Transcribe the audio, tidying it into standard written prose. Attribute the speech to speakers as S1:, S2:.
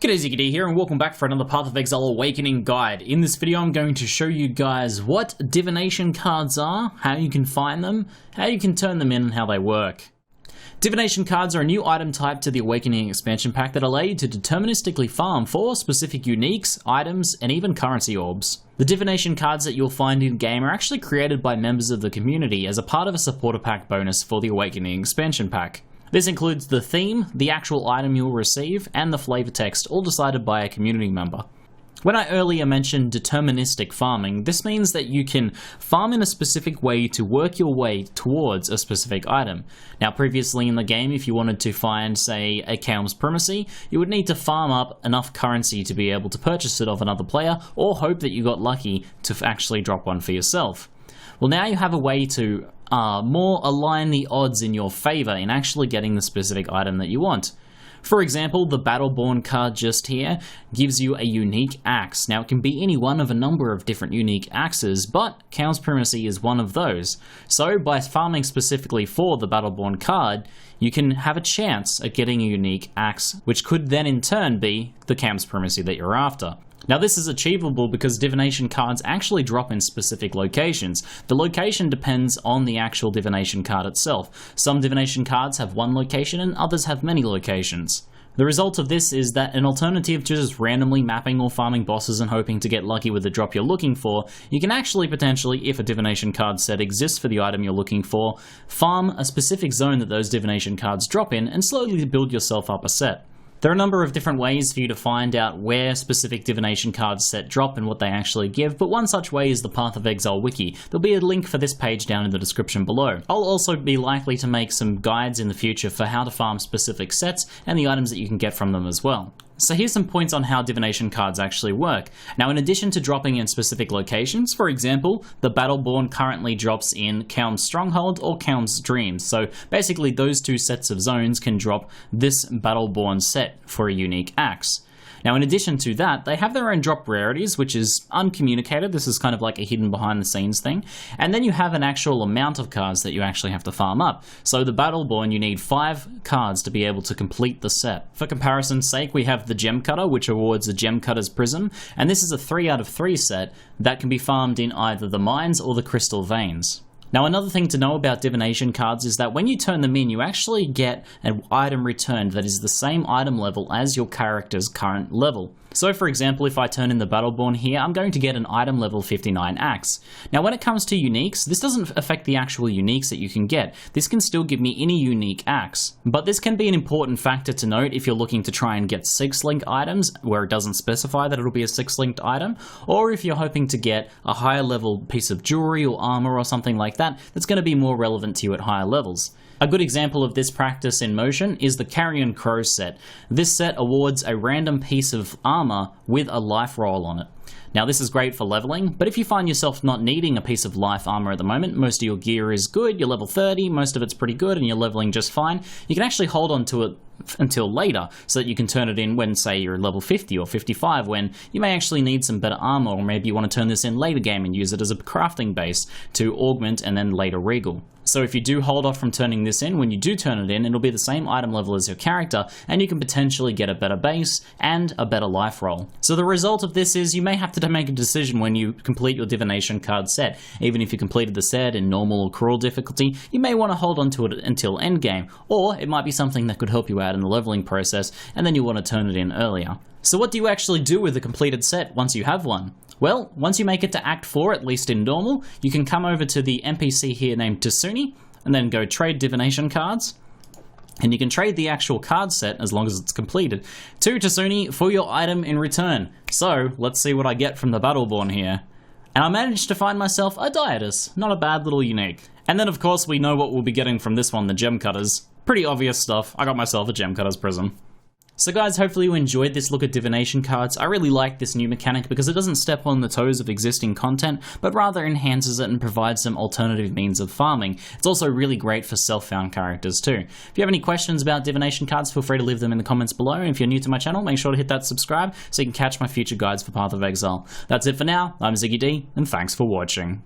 S1: G'day, ZiggyD here, and welcome back for another Path of Exile Awakening guide. In this video I'm going to show you guys what divination cards are, how you can find them, how you can turn them in, and how they work. Divination cards are a new item type to the Awakening expansion pack that allow you to deterministically farm for specific uniques, items, and even currency orbs. The divination cards that you'll find in-game are actually created by members of the community as a part of a supporter pack bonus for the Awakening expansion pack. This includes the theme, the actual item you'll receive, and the flavor text, all decided by a community member. When I earlier mentioned deterministic farming, this means that you can farm in a specific way to work your way towards a specific item. Now previously in the game, if you wanted to find, say, a Kael'm's Primacy, you would need to farm up enough currency to be able to purchase it off another player, or hope that you got lucky to actually drop one for yourself. Well, now you have a way to more align the odds in your favor in actually getting the specific item that you want. For example, the Battleborn card just here gives you a unique axe. Now it can be any one of a number of different unique axes, but Kael'm's Primacy is one of those. So by farming specifically for the Battleborn card, you can have a chance at getting a unique axe, which could then in turn be the Kael'm's Primacy that you're after. Now this is achievable because divination cards actually drop in specific locations. The location depends on the actual divination card itself. Some divination cards have one location and others have many locations. The result of this is that an alternative to just randomly mapping or farming bosses and hoping to get lucky with the drop you're looking for, you can actually potentially, if a divination card set exists for the item you're looking for, farm a specific zone that those divination cards drop in and slowly build yourself up a set. There are a number of different ways for you to find out where specific divination cards set drop and what they actually give, but one such way is the Path of Exile wiki. There'll be a link for this page down in the description below. I'll also be likely to make some guides in the future for how to farm specific sets and the items that you can get from them as well. So here's some points on how divination cards actually work. Now in addition to dropping in specific locations, for example, the Battleborn currently drops in Kael'm's Stronghold or Kael'm's Dreams. So basically those two sets of zones can drop this Battleborn set for a unique axe. Now in addition to that, they have their own drop rarities, which is uncommunicated. This is kind of like a hidden behind the scenes thing. And then you have an actual amount of cards that you actually have to farm up. So the Battleborn, you need 5 cards to be able to complete the set. For comparison's sake, we have the Gem Cutter, which awards a Gem Cutter's Prism, and this is a 3 out of 3 set that can be farmed in either the Mines or the Crystal Veins. Now another thing to know about divination cards is that when you turn them in, you actually get an item returned that is the same item level as your character's current level. So for example, if I turn in the Battleborn here, I'm going to get an item level 59 axe. Now when it comes to uniques, this doesn't affect the actual uniques that you can get. This can still give me any unique axe. But this can be an important factor to note if you're looking to try and get 6-link items, where it doesn't specify that it'll be a 6-linked item, or if you're hoping to get a higher level piece of jewelry or armor or something like that, that's going to be more relevant to you at higher levels. A good example of this practice in motion is the Carrion Crow set. This set awards a random piece of armor with a life roll on it. Now this is great for leveling, but if you find yourself not needing a piece of life armor at the moment, most of your gear is good, you're level 30, most of it's pretty good, and you're leveling just fine, you can actually hold on to it until later, so that you can turn it in when, say, you're level 50 or 55, when you may actually need some better armor, or maybe you want to turn this in later game and use it as a crafting base to augment and then later regal. So if you do hold off from turning this in, when you do turn it in, it'll be the same item level as your character, and you can potentially get a better base and a better life roll. So the result of this is you may have to make a decision when you complete your divination card set. Even if you completed the set in normal or cruel difficulty, you may want to hold on to it until endgame, or it might be something that could help you out in the leveling process, and then you want to turn it in earlier. So what do you actually do with a completed set once you have one? Well, once you make it to Act 4, at least in normal, you can come over to the NPC here named Tasuni, and then go trade divination cards. And you can trade the actual card set, as long as it's completed, to Tasuni for your item in return. So, let's see what I get from the Battleborn here. And I managed to find myself a Dietus, not a bad little unique. And then of course we know what we'll be getting from this one, the Gem Cutters. Pretty obvious stuff, I got myself a Gem Cutter's Prism. So guys, hopefully you enjoyed this look at divination cards. I really like this new mechanic because it doesn't step on the toes of existing content, but rather enhances it and provides some alternative means of farming. It's also really great for self-found characters too. If you have any questions about divination cards, feel free to leave them in the comments below, and if you're new to my channel, make sure to hit that subscribe so you can catch my future guides for Path of Exile. That's it for now, I'm ZiggyD, and thanks for watching.